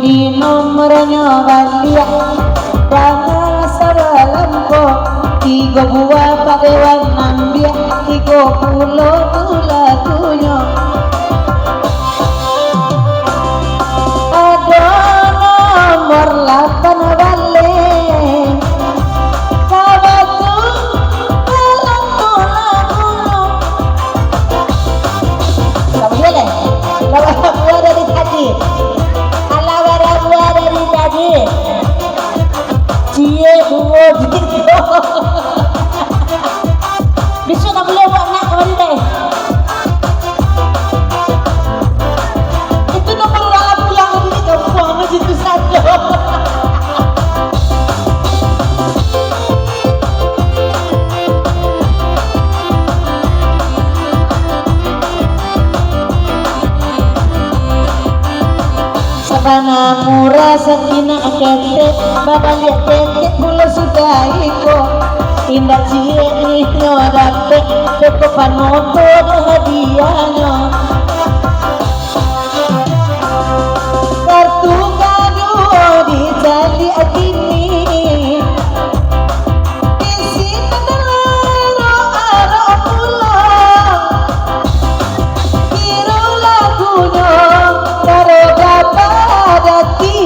di nomornya balik jangan sabalampo 3 buah padewan nambia 30 lagunya ada nomor 8 balik kabatu dalam lagunya kamu boleh lawan buah dari tadi dari tadi cie buah gitu besok tak boleh buat nak kemarin deh itu nomor dalam pulang ini kamu buang aja itu saja sabana murah sakina kete babalik kete pula sudah iko tindak cie nyo dapet toko panoto hadiahnya kartu kado di tali akini isi tenero aro pulang kiro lagunya karo dati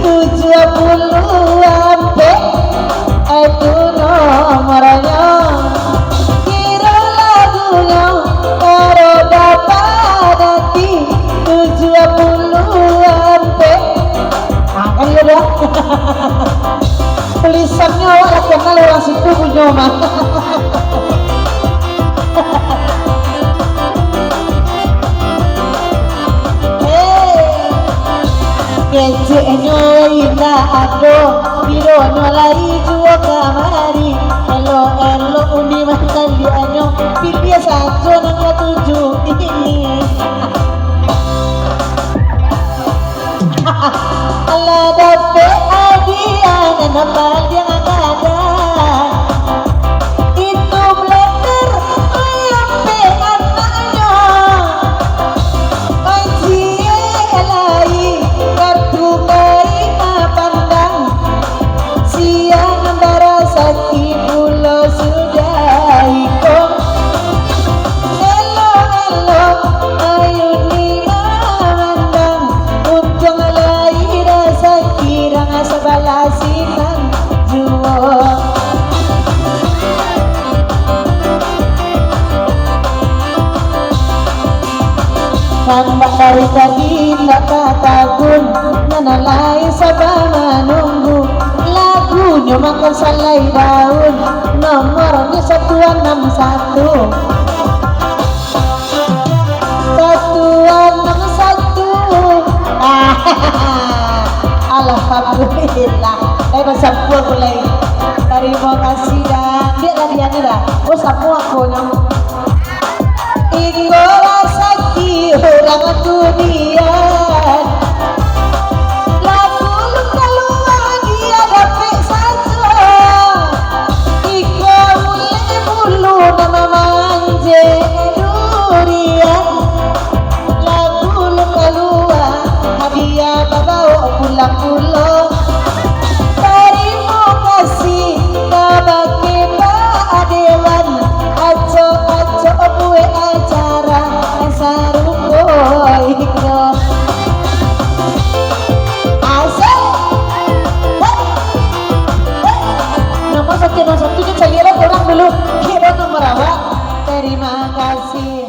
70 ampe itu nomornya kira lagunya karo dati 70 ampe kan ya dah tulisannya orang kenal orang situ punya mah keceknya indah ado biro nolai juo kamari elo undi makan dianyo pilih saja nang tujuh ini ala dape adian napal yang ada itu blender ayam pe anaknya anjie elai kartu kai pandang siang bara sakti pulau sudah iko elo ayu ni mandang untung lai rasa kirang sebalasinan juo tambah dari tadi nak katagun nanalai sabah nunggu lagunya makan salai daun nomornya 161 alhamdulillah bersampur mulai terima kasih dah dia lagi dah oh sapu aku nyam ikola sakti orang dunia lagu luka dia dapet saja iko mulai bulu nama manje durian lagu luka hadiah bawa pulang terima kasih kabake Pak Dewan aco buat acara saruko iko asal nomor satu kita lihat orang dulu kira nomor awak terima kasih.